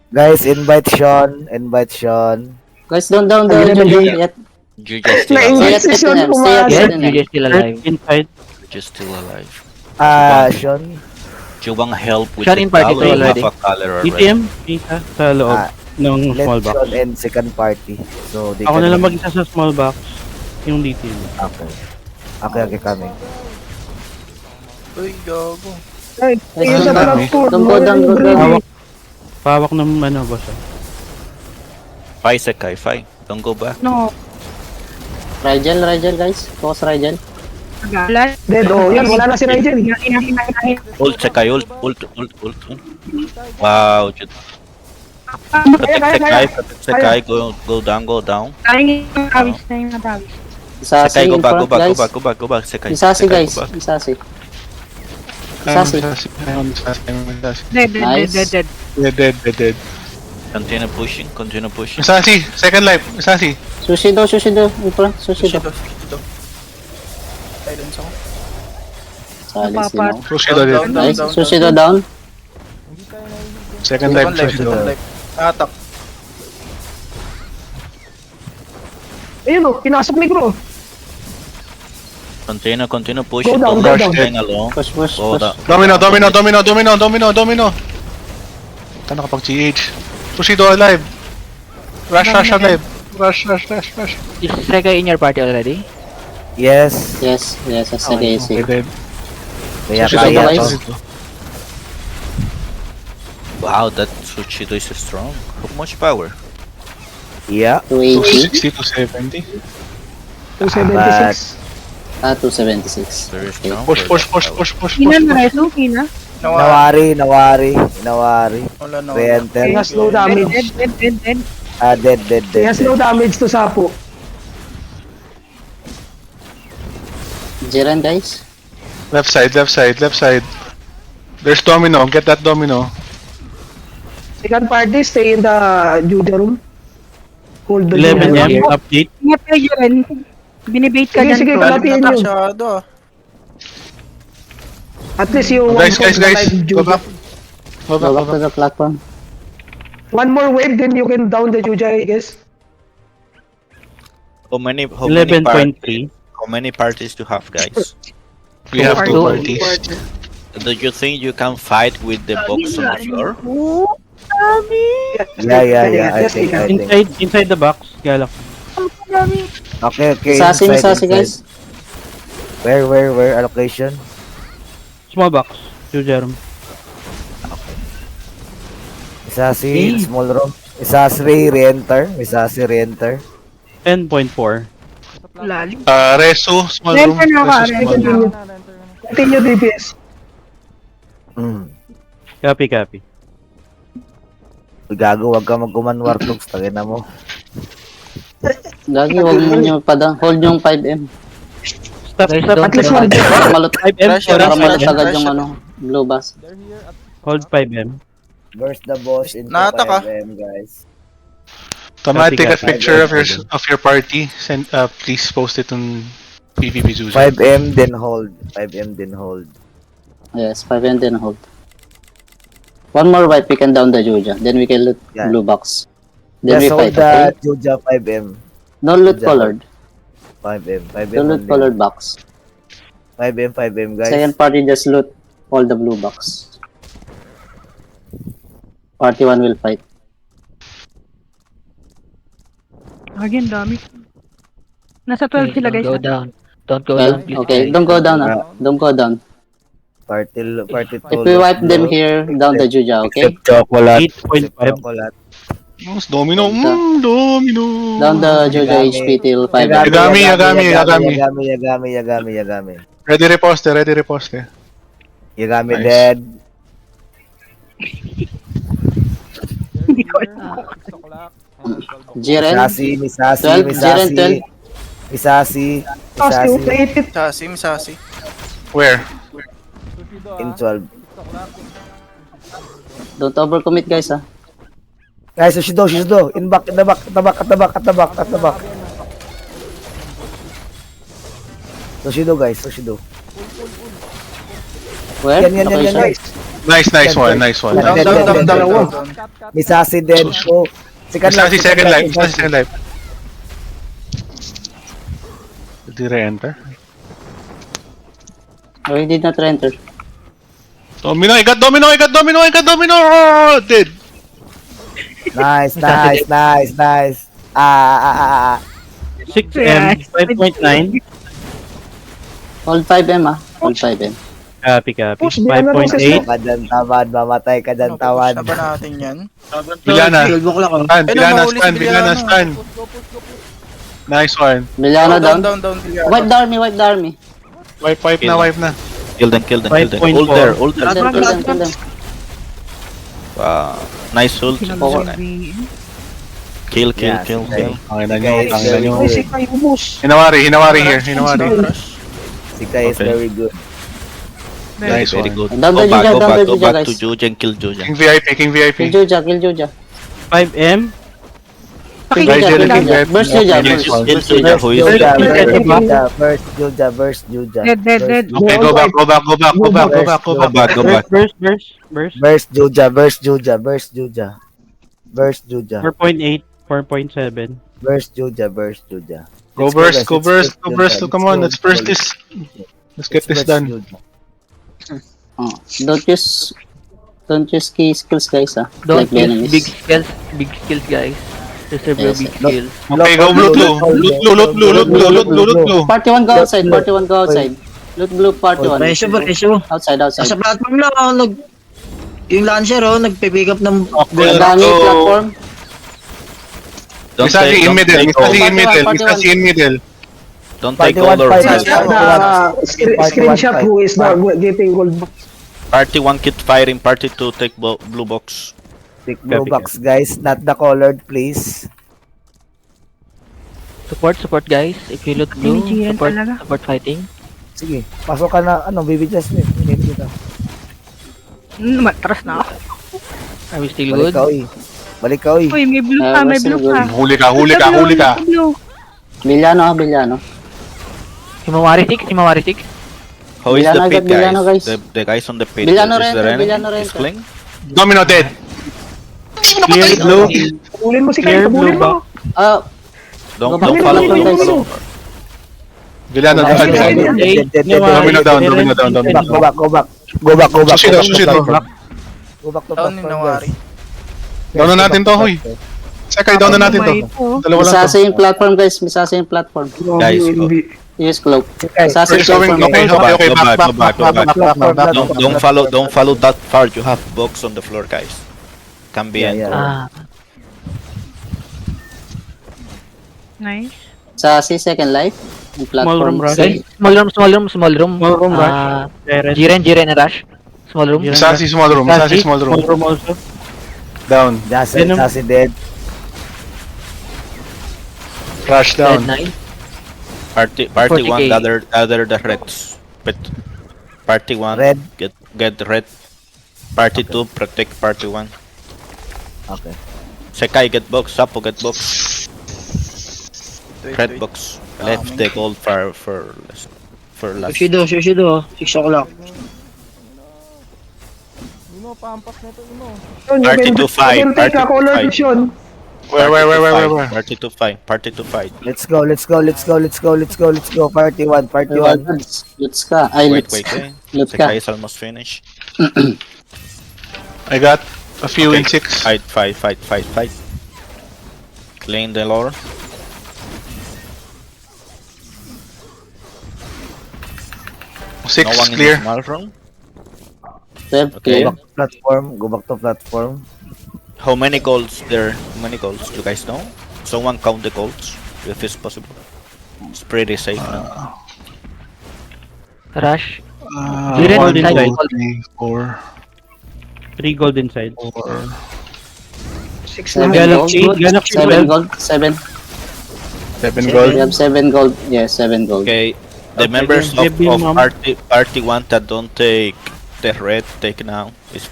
Speaker 4: Guys, invite Sean.
Speaker 3: Guys, don't down the Joja yet.
Speaker 11: You're just still
Speaker 6: Na-invite
Speaker 11: alive.
Speaker 3: Stay
Speaker 6: si Sean
Speaker 3: at 15M. Stay at
Speaker 6: pumasok.
Speaker 7: Yes,
Speaker 3: 15M.
Speaker 7: Juja still alive.
Speaker 10: Inside.
Speaker 11: You're just still alive.
Speaker 4: Sean.
Speaker 11: Do you want help with
Speaker 7: Sean
Speaker 11: the
Speaker 7: in party
Speaker 11: color?
Speaker 7: too already.
Speaker 11: Have a color already.
Speaker 10: DTM, kita sa loob ng
Speaker 4: Let
Speaker 10: small box.
Speaker 4: Sean and second party. So, they
Speaker 10: Ako
Speaker 4: can-
Speaker 10: na lang mag-isa sa small box. Yung DTM.
Speaker 4: Okay, coming.
Speaker 9: Uy, gago.
Speaker 6: Ay,
Speaker 3: Guys,
Speaker 6: yung sa
Speaker 3: don't
Speaker 6: platform.
Speaker 3: Don't go down.
Speaker 10: Hawak. Pawak ng boss.
Speaker 11: Five Sekai, five. Don't go back.
Speaker 1: No.
Speaker 3: Rigel guys. Focus Rigel.
Speaker 1: Wala.
Speaker 6: Dead, oh. Yan, wala na si Rigel.
Speaker 11: Ult Sekai, ult. Wow, Protect Sekai, protect Sekai. Go down, go down.
Speaker 1: Kaya yung tawis na yung tawis.
Speaker 3: Isasi
Speaker 11: Sekai, go
Speaker 3: in
Speaker 11: back, go
Speaker 3: front,
Speaker 11: back, go
Speaker 3: guys.
Speaker 11: back, go back, go back. Sekai.
Speaker 3: Isasi,
Speaker 11: Sekai,
Speaker 3: guys.
Speaker 11: go back.
Speaker 3: Isasi.
Speaker 5: I'm
Speaker 3: Sasi.
Speaker 5: Sasi. I'm Sasi. I'm Sasi.
Speaker 1: Dead, dead,
Speaker 3: Nice.
Speaker 1: dead, dead, dead.
Speaker 5: Dead.
Speaker 11: Continue pushing, continue pushing.
Speaker 5: Sasi, second life. Sasi.
Speaker 3: Sushido in front. Sushido.
Speaker 9: Sushido. Silence ako.
Speaker 3: Silence din
Speaker 1: Napapat.
Speaker 3: ako.
Speaker 5: Sushido
Speaker 9: Down,
Speaker 5: dead.
Speaker 9: down,
Speaker 3: Nice.
Speaker 9: down,
Speaker 3: Sushido down.
Speaker 5: Second life.
Speaker 9: Second life,
Speaker 5: Sushido.
Speaker 9: second life. Attack.
Speaker 6: Ayun o, pinasok ni Gro.
Speaker 11: Continue push
Speaker 6: Go
Speaker 11: it.
Speaker 6: down,
Speaker 11: Don't
Speaker 6: go
Speaker 11: rush
Speaker 6: down.
Speaker 11: staying alone.
Speaker 3: Push.
Speaker 11: Go down.
Speaker 5: Domino. Tana kapag GH. Sushido alive. Rush alive. Rush.
Speaker 7: Is Sekai in your party already?
Speaker 4: Yes.
Speaker 3: Yes, as a
Speaker 5: Okay,
Speaker 3: DC.
Speaker 5: dead.
Speaker 4: Kaya
Speaker 3: Sushido
Speaker 4: kaya
Speaker 3: guys.
Speaker 4: to.
Speaker 5: Sushido.
Speaker 11: Wow, that Sushido is strong. How much power?
Speaker 4: Yeah.
Speaker 3: 280.
Speaker 5: 260 to 70.
Speaker 6: 276.
Speaker 3: 276.
Speaker 11: Very
Speaker 3: Okay.
Speaker 11: strong.
Speaker 5: Push.
Speaker 1: Kina na reso, Kina.
Speaker 4: Nawari.
Speaker 9: Wala na.
Speaker 4: Re-enter.
Speaker 6: Kaya slow
Speaker 1: Dead,
Speaker 6: damage.
Speaker 1: dead.
Speaker 4: Dead.
Speaker 6: Kaya slow damage to Sapo.
Speaker 3: Jiren, guys.
Speaker 5: Left side. There's Domino. Get that Domino.
Speaker 6: Second party, stay in the Juja room. Hold the
Speaker 10: 11
Speaker 6: Juja
Speaker 10: M,
Speaker 6: room.
Speaker 10: update.
Speaker 1: Ingat kayo rin. Binibait ka
Speaker 6: Sige,
Speaker 1: dyan. bro.
Speaker 6: kalapin nyo.
Speaker 9: Masyado ah.
Speaker 6: At least yung
Speaker 5: Guys.
Speaker 6: one live
Speaker 5: Go back.
Speaker 3: Go back to the platform.
Speaker 6: One more wave, then you can down the Juja, I guess.
Speaker 11: How many
Speaker 10: 11.3.
Speaker 11: parties do you have, guys?
Speaker 5: We have two
Speaker 7: Party.
Speaker 5: parties.
Speaker 11: Do you think you can fight with the box on the floor?
Speaker 4: Yeah. I think.
Speaker 10: Inside the box, Galak.
Speaker 4: Okay.
Speaker 3: Isasi,
Speaker 4: inside.
Speaker 3: guys.
Speaker 4: Where? Allocation?
Speaker 10: Small box, Jujerum.
Speaker 4: Isasi, small room. Isasi, re-enter.
Speaker 10: 10.4.
Speaker 1: Lalim.
Speaker 5: Resu, small room.
Speaker 1: Renter na ako,
Speaker 5: Resu, small
Speaker 1: renter na
Speaker 5: room.
Speaker 1: ako.
Speaker 6: Continue DPS.
Speaker 10: Copy.
Speaker 4: Gago, wag ka mag-command warthogs. Tagina mo.
Speaker 3: Gagi, huwag mo nyo hold yung 5M.
Speaker 10: Stop.
Speaker 6: At least one
Speaker 3: Para malot,
Speaker 10: 5M,
Speaker 3: para
Speaker 10: sorry.
Speaker 3: malot agad yung ano, blue bus.
Speaker 10: Hold 5M.
Speaker 4: Where's the boss into
Speaker 9: Naata ka.
Speaker 4: 5M, guys?
Speaker 5: Tama, take a
Speaker 10: Copy.
Speaker 5: picture of your party. Send, please post it on PvP Juju.
Speaker 4: 5M, then hold.
Speaker 3: Yes, 5M then hold. One more wipe, we can down the Juja. Then we can loot
Speaker 4: Yeah.
Speaker 3: blue box. Then
Speaker 4: Just
Speaker 3: we
Speaker 4: hold
Speaker 3: fight,
Speaker 4: the
Speaker 3: okay?
Speaker 4: Juja 5M.
Speaker 3: No loot
Speaker 4: Juja.
Speaker 3: colored.
Speaker 4: 5M
Speaker 3: No loot
Speaker 4: only.
Speaker 3: colored box.
Speaker 4: 5M, guys.
Speaker 3: Second party just loot all the blue box. Party 1 will fight.
Speaker 1: Again, dami. Nasa 12 sila, guys.
Speaker 7: Don't go down. Don't go
Speaker 3: Well,
Speaker 7: down, please.
Speaker 3: okay, don't go down Don't go down.
Speaker 4: Party
Speaker 3: If we wipe them here, down the Juja, okay?
Speaker 4: Except chocolate.
Speaker 10: 8.5.
Speaker 4: Chocolate.
Speaker 5: Domino. Domino.
Speaker 3: Down the Juja
Speaker 4: Yagami.
Speaker 3: HP till 5M.
Speaker 4: Yagami.
Speaker 5: Ready reposte.
Speaker 4: Yagami
Speaker 5: Nice.
Speaker 4: dead.
Speaker 1: Hindi ko alam.
Speaker 3: Jiren,
Speaker 4: Misasi.
Speaker 3: 12, Jiren 12.
Speaker 4: Misasi.
Speaker 9: Misasi.
Speaker 5: Where?
Speaker 4: In 12.
Speaker 3: Don't overcommit, guys, ah.
Speaker 4: Guys, Sushido. In back, at the back. Sushido, guys.
Speaker 3: Where?
Speaker 4: Yan.
Speaker 3: Location?
Speaker 5: Nice one.
Speaker 9: Down.
Speaker 4: Misasi dead. Oh.
Speaker 5: Misasi second life. Did he re-enter?
Speaker 3: Oh, he did not enter.
Speaker 5: Domino. I got Domino. Dead.
Speaker 4: Nice.
Speaker 10: 6M, 5.9.
Speaker 3: Hold 5M, ah. Hold 5M.
Speaker 10: Copy.
Speaker 6: Push, di ano
Speaker 10: 5.8.
Speaker 4: Kadan tawad, mamatay ka dyan tawad.
Speaker 9: Na ba natin yan?
Speaker 5: Bilana.
Speaker 9: Mahuli si
Speaker 5: Bilana
Speaker 9: Villano.
Speaker 5: stand. Nice one.
Speaker 3: Villano down.
Speaker 9: Down.
Speaker 3: Wipe the army.
Speaker 5: Wipe na.
Speaker 11: Kill them.
Speaker 10: 5.4.
Speaker 11: Hold there.
Speaker 3: Kill them.
Speaker 11: Wow. Nice ult. Kill.
Speaker 4: Yeah, okay.
Speaker 5: Tanginan nyo, tanginan nyo.
Speaker 6: Ay, si Kai ubos.
Speaker 5: Hinawari here, hinawari.
Speaker 4: Si Kai is
Speaker 11: Okay.
Speaker 4: very good.
Speaker 5: Nice
Speaker 11: Very
Speaker 5: one.
Speaker 11: good.
Speaker 3: Down
Speaker 11: Go
Speaker 3: to
Speaker 11: back,
Speaker 3: Juja,
Speaker 11: go
Speaker 3: down
Speaker 11: back,
Speaker 3: to
Speaker 11: go
Speaker 3: Juja,
Speaker 11: back to
Speaker 3: guys.
Speaker 11: Juja and kill Juja.
Speaker 5: King VIP, King VIP.
Speaker 3: Kill Juja, kill Juja.
Speaker 10: 5M.
Speaker 3: Kill
Speaker 5: Right
Speaker 3: Juja,
Speaker 5: there,
Speaker 3: kill
Speaker 5: King
Speaker 3: Juja.
Speaker 5: VIP.
Speaker 3: Burst Juja,
Speaker 5: Okay,
Speaker 3: burst.
Speaker 11: Kill
Speaker 3: Burst
Speaker 11: Juja,
Speaker 3: Juja.
Speaker 11: who is
Speaker 4: Juja,
Speaker 11: there?
Speaker 4: Burst Juja.
Speaker 1: Dead, dead, dead.
Speaker 5: Okay, go back.
Speaker 4: Burst Juja. Burst Juja.
Speaker 10: 4.8. 4.7.
Speaker 4: Burst Juja.
Speaker 5: Go burst. Come on, let's burst this. Let's get this done.
Speaker 3: Oh, don't use key skills, guys, ah.
Speaker 7: Don't
Speaker 3: Like the
Speaker 7: use
Speaker 3: enemies.
Speaker 7: big skills, guys. Reserve your
Speaker 3: Yes,
Speaker 7: big
Speaker 3: look.
Speaker 7: skills.
Speaker 5: Okay, go loot blue.
Speaker 3: Party 1 go outside, party 1 go outside. Loot blue, party 1.
Speaker 8: Presyo.
Speaker 3: Outside.
Speaker 8: Sa platform lang, yung launcher, nagpipick up ng
Speaker 5: Okay,
Speaker 3: Dami
Speaker 5: so,
Speaker 3: platform.
Speaker 5: Misasi in middle.
Speaker 11: Don't
Speaker 4: Party
Speaker 11: take all
Speaker 4: one,
Speaker 11: or
Speaker 4: party
Speaker 11: fight.
Speaker 4: one.
Speaker 6: Screenshot who is not getting gold box.
Speaker 11: Party 1 keep firing, party 2 take blue box.
Speaker 4: Pick blue box, guys. Not the colored, please.
Speaker 7: Support, guys. If you loot blue,
Speaker 1: Jiren talaga.
Speaker 7: support fighting.
Speaker 4: Sige, pasok ka na, Baby Jasmine. Hit kita.
Speaker 1: Matras na ako.
Speaker 7: Are we still
Speaker 4: Balik
Speaker 7: good?
Speaker 4: ka, oy. Balik ka, oy.
Speaker 1: Uy, may blue ka, may blue ka.
Speaker 5: Huli ka.
Speaker 1: Blue.
Speaker 3: Bilyano.
Speaker 7: Himawari 6.
Speaker 11: How is the
Speaker 3: Villano
Speaker 11: pit,
Speaker 3: agad, Villano,
Speaker 11: guys?
Speaker 3: guys.
Speaker 11: The guys on the pit.
Speaker 3: Villano
Speaker 11: Is there
Speaker 3: renter,
Speaker 11: any?
Speaker 3: Villano
Speaker 11: Is
Speaker 3: renter.
Speaker 11: Kling?
Speaker 5: Domino dead.
Speaker 10: Clear blue.
Speaker 6: Pulin mo si Kai,
Speaker 10: Clear blue
Speaker 6: pulin
Speaker 10: ba?
Speaker 6: mo.
Speaker 11: Don't
Speaker 3: Go back,
Speaker 11: follow.
Speaker 3: go back, guys.
Speaker 5: Villano
Speaker 4: Dead,
Speaker 5: dead.
Speaker 4: dead.
Speaker 5: Domino down.
Speaker 4: Go back.
Speaker 5: Susunod.
Speaker 4: Go back to
Speaker 9: Down
Speaker 4: platform,
Speaker 9: ni Nawari.
Speaker 4: guys.
Speaker 5: Down na natin to, hoy. Sekay, down na natin to. Dalawa lang to.
Speaker 3: Misasa yung platform, guys. Misasa yung platform.
Speaker 11: Guys,
Speaker 3: Use cloak.
Speaker 4: Sige,
Speaker 3: Misasa
Speaker 5: We're
Speaker 3: yung
Speaker 5: going.
Speaker 3: platform.
Speaker 5: Okay,
Speaker 11: Go back,
Speaker 5: back.
Speaker 11: Don't follow that far. You have box on the floor, guys. Can be
Speaker 4: Yeah, yeah.
Speaker 1: Nice.
Speaker 3: Misasa second life. Yung
Speaker 10: Small room
Speaker 3: platform.
Speaker 10: rush.
Speaker 7: Guys, small room.
Speaker 10: Small room rush. Teret.
Speaker 7: Jiren and Rush. Small room.
Speaker 5: Misasi small room.
Speaker 10: Small room also.
Speaker 5: Down.
Speaker 4: Jasmine dead.
Speaker 5: Crash
Speaker 7: Dead
Speaker 5: down.
Speaker 7: 9.
Speaker 11: Party
Speaker 7: 40K.
Speaker 11: 1 gather the reds. But party 1
Speaker 4: Red.
Speaker 11: get red. Party 2 protect party 1.
Speaker 4: Okay.
Speaker 11: Sekai get box, Sapo get box. Red box. Left the gold for last.
Speaker 8: Sushido, 6 o'clock.
Speaker 2: Pampas na to,
Speaker 11: Party to fight, party to
Speaker 6: Color
Speaker 11: fight.
Speaker 6: vision.
Speaker 5: Where?
Speaker 11: Party to fight.
Speaker 4: Let's go. Party 1.
Speaker 3: Lutz ka. Ay,
Speaker 11: Wait,
Speaker 3: Lutz.
Speaker 11: eh.
Speaker 3: Lutz ka.
Speaker 11: Sekai is almost finished.
Speaker 5: I got a few in 6.
Speaker 11: Fight. Clean the lore. No
Speaker 5: 6
Speaker 11: one in the
Speaker 5: clear.
Speaker 11: small room.
Speaker 3: Step,
Speaker 11: Okay.
Speaker 3: clear.
Speaker 4: Go back to platform.
Speaker 11: How many golds there? How many golds? Do you guys know? Someone count the golds if it's possible. It's pretty safe now.
Speaker 7: Rush.
Speaker 10: Jiren
Speaker 5: 1,
Speaker 10: inside.
Speaker 5: 2, 3, 4.
Speaker 10: 3 gold inside.
Speaker 6: 6
Speaker 3: 7
Speaker 6: na.
Speaker 3: gold.
Speaker 10: Galaxy
Speaker 3: 7
Speaker 10: 12.
Speaker 3: gold. 7.
Speaker 5: 7
Speaker 3: We
Speaker 5: gold.
Speaker 3: have 7 gold. Yeah, 7 gold.
Speaker 11: Okay, the
Speaker 10: Okay,
Speaker 11: members
Speaker 10: give me,
Speaker 11: of
Speaker 10: ma'am.
Speaker 11: party 1 that don't take the red take now is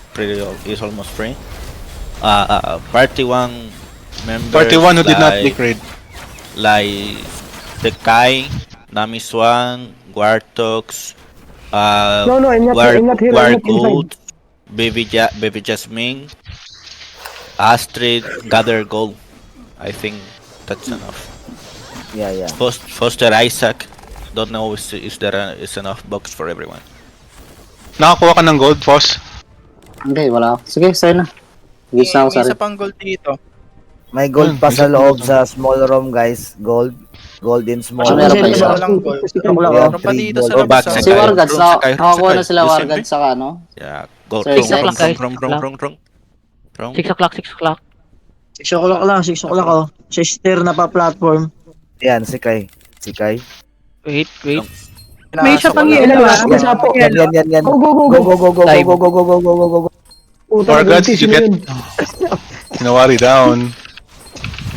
Speaker 11: is almost free. Party 1 members
Speaker 5: Party 1 who did not
Speaker 11: like-
Speaker 5: take raid.
Speaker 11: like Sekai, Nami Swan, Guartox,
Speaker 6: No, I'm not here, I'm not
Speaker 11: Gold, Baby Jasmine, Astrid, Gather Gold. I think that's enough.
Speaker 4: Yeah.
Speaker 11: Foster Isaac, don't know is there is enough box for everyone.
Speaker 5: Nakakuha ka ng gold, Foss?
Speaker 3: Hindi, wala ako. Sige, sa'yo na. Gis na ako sa
Speaker 9: May isa
Speaker 3: rin.
Speaker 9: pang gold dito.
Speaker 4: May gold pa sa loob sa small room, guys. Gold in small
Speaker 3: Ah,
Speaker 4: room.
Speaker 3: meron pa isa.
Speaker 9: Walang gold.
Speaker 4: Yeah,
Speaker 9: Meron pa
Speaker 4: three
Speaker 9: dito sa
Speaker 4: gold.
Speaker 11: Go back,
Speaker 9: labas.
Speaker 3: Si Wargads,
Speaker 11: Sakay,
Speaker 3: nakakuha na
Speaker 11: Sakay.
Speaker 3: sila
Speaker 11: You see
Speaker 3: Wargads
Speaker 11: me?
Speaker 3: saka ano?
Speaker 11: Yeah, go
Speaker 3: Sorry,
Speaker 11: wrong,
Speaker 3: six
Speaker 11: wrong,
Speaker 7: o'clock,
Speaker 11: wrong.
Speaker 7: 6 o'clock.
Speaker 8: 6 o'clock lang, 6 o'clock oh. Sa stair na pa platform.
Speaker 4: Yan, si Kai.
Speaker 7: Wait.
Speaker 1: May isa pang
Speaker 9: Nasa-
Speaker 1: yellow, ah.
Speaker 6: Sapo.
Speaker 4: Yan.
Speaker 6: Go.
Speaker 4: Go.
Speaker 6: Puta,
Speaker 5: Morgans,
Speaker 6: buntis
Speaker 5: you
Speaker 6: yun
Speaker 5: get...
Speaker 6: yun.
Speaker 5: Tinawari down.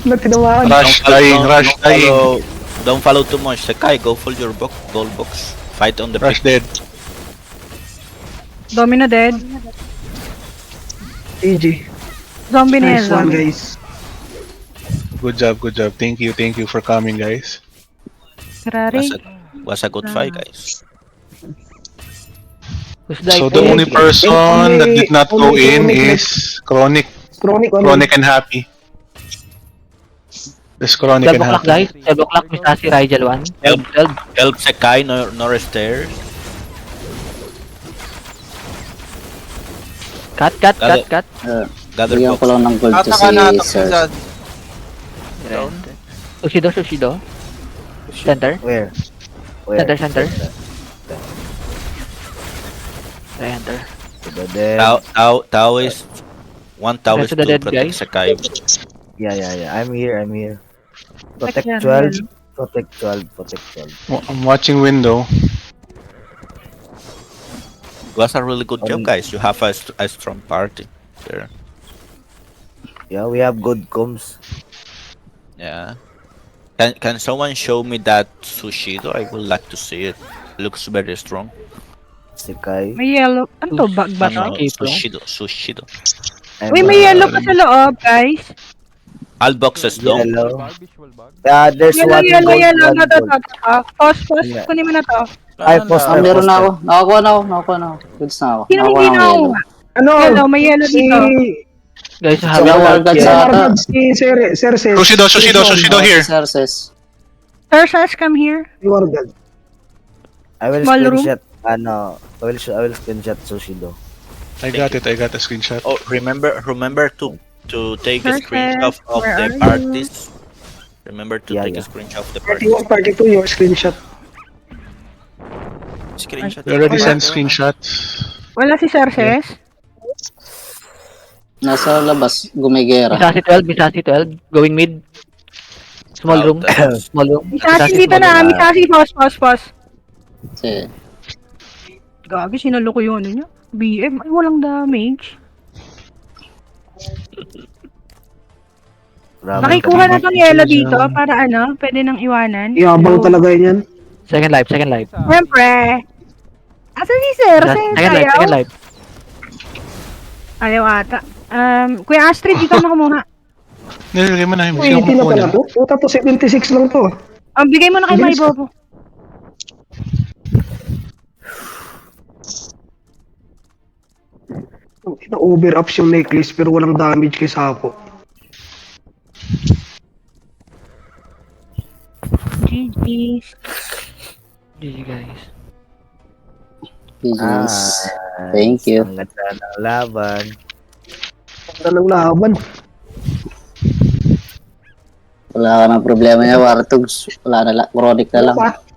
Speaker 6: Nagtinamaan.
Speaker 5: Rush dying, rush dying.
Speaker 11: Don't follow too much. Sekai, go for your gold box. Fight on the
Speaker 5: Rush
Speaker 11: pick.
Speaker 5: dead.
Speaker 1: Domino dead.
Speaker 6: GG.
Speaker 1: Zombie na yan,
Speaker 6: Nice one,
Speaker 1: zombie.
Speaker 6: guys.
Speaker 5: Good job, good job. Thank you for coming, guys.
Speaker 1: Ferrari.
Speaker 11: Was a good fight, guys.
Speaker 7: Who's like,
Speaker 5: So the only person that did not go in is Chronic. Chronic and Happy. This Chronic
Speaker 7: 12
Speaker 5: and
Speaker 7: o'clock
Speaker 5: Happy.
Speaker 7: guys, 12 o'clock Misasi Rigel 1.
Speaker 11: Help.
Speaker 7: 12.
Speaker 11: Help Sekai, no stairs.
Speaker 7: Cut.
Speaker 11: Gather
Speaker 3: Bigyan ko
Speaker 11: box.
Speaker 3: lang ng gold to
Speaker 9: Ata ka na,
Speaker 3: si Sir.
Speaker 9: Zad.
Speaker 7: Sushido. Center.
Speaker 4: Where?
Speaker 7: Center. Enter.
Speaker 4: To the dead.
Speaker 11: Tao is... One Tao is
Speaker 7: Rest of the
Speaker 11: to
Speaker 7: dead,
Speaker 11: protect
Speaker 7: guys.
Speaker 11: Sekai.
Speaker 4: Yeah. I'm here. Protect
Speaker 1: Yan,
Speaker 4: 12. Protect 12.
Speaker 5: I'm watching window.
Speaker 11: It was a really good job, guys. You have a strong party there.
Speaker 4: Yeah, we have good comms.
Speaker 11: Yeah. Can someone show me that Sushido? I would like to see it. Looks very strong.
Speaker 4: Sekai.
Speaker 1: May yellow. Ano to? Bag ba to?
Speaker 11: Ano, Sushido.
Speaker 4: I'm,
Speaker 1: Uy, may yellow pa sa loob, guys.
Speaker 11: All boxes long.
Speaker 4: Yellow.
Speaker 2: Visual bug.
Speaker 4: There's one gold,
Speaker 1: Yellow.
Speaker 4: one gold.
Speaker 1: Pause.
Speaker 4: Yeah.
Speaker 1: Kunin mo na to.
Speaker 4: Ay, poster,
Speaker 3: Meron na
Speaker 4: poster.
Speaker 3: ako. Nakakuha na ako. Goods na ako.
Speaker 1: Sino
Speaker 3: Nakakuha
Speaker 1: hindi
Speaker 3: na
Speaker 1: na
Speaker 3: ako
Speaker 1: ako?
Speaker 3: yellow.
Speaker 6: Ano?
Speaker 1: Yellow, may yellow
Speaker 6: Si...
Speaker 1: dito.
Speaker 7: Guys,
Speaker 3: So,
Speaker 7: have
Speaker 3: Wargad
Speaker 6: Si
Speaker 3: sa ata.
Speaker 6: Margad, si Cerses.
Speaker 5: Sushido here.
Speaker 3: Sir says.
Speaker 1: Sir, come here.
Speaker 6: Si Wargad.
Speaker 4: I will
Speaker 1: Small room?
Speaker 4: screenshot. I will screenshot Sushido.
Speaker 5: I got a screenshot.
Speaker 11: Oh, remember to take a
Speaker 1: Perfect.
Speaker 11: screenshot of
Speaker 1: Where
Speaker 11: the
Speaker 1: are you?
Speaker 11: parties. Remember to
Speaker 4: Yeah,
Speaker 11: take a
Speaker 4: yeah.
Speaker 11: screenshot of the party.
Speaker 6: 31, 32, your screenshot.
Speaker 11: Screenshot.
Speaker 5: We already
Speaker 1: Wala.
Speaker 5: sent screenshots.
Speaker 1: Wala si Cerses.
Speaker 3: Nasa labas, gumigera.
Speaker 7: Misasi 12. Going mid. Small room.
Speaker 1: Misasi dito na. Misasi, pause.
Speaker 3: Kasi,
Speaker 1: Gagi, sinalo ko yung ano niya. BM, ay walang damage. Nakikuha na tong yellow dito para ano, pwede nang iwanan.
Speaker 6: Yabang
Speaker 1: So,
Speaker 6: talaga yan.
Speaker 7: Second life.
Speaker 1: Siyempre. Asa si Cerses?
Speaker 7: Second life.
Speaker 1: Ayaw ata. Kuya Astrid, ikaw na kumuha.
Speaker 5: Nilagay mo na yung
Speaker 6: Uy, hindi na pala to. Puta to, 76 lang to.
Speaker 1: Bigay mo na kay
Speaker 6: Bilis.
Speaker 1: Maibobo.
Speaker 6: Na-over-ups yung necklace pero walang damage kay Sapo.
Speaker 1: GG's.
Speaker 7: GG guys.
Speaker 3: GG's. Thank you.
Speaker 4: Ang ganda ng laban.
Speaker 6: Ganda ng laban.
Speaker 3: Wala ka ng problema niya, Wartugs. Wala na lang. Chronic na lang.
Speaker 6: Wala pa.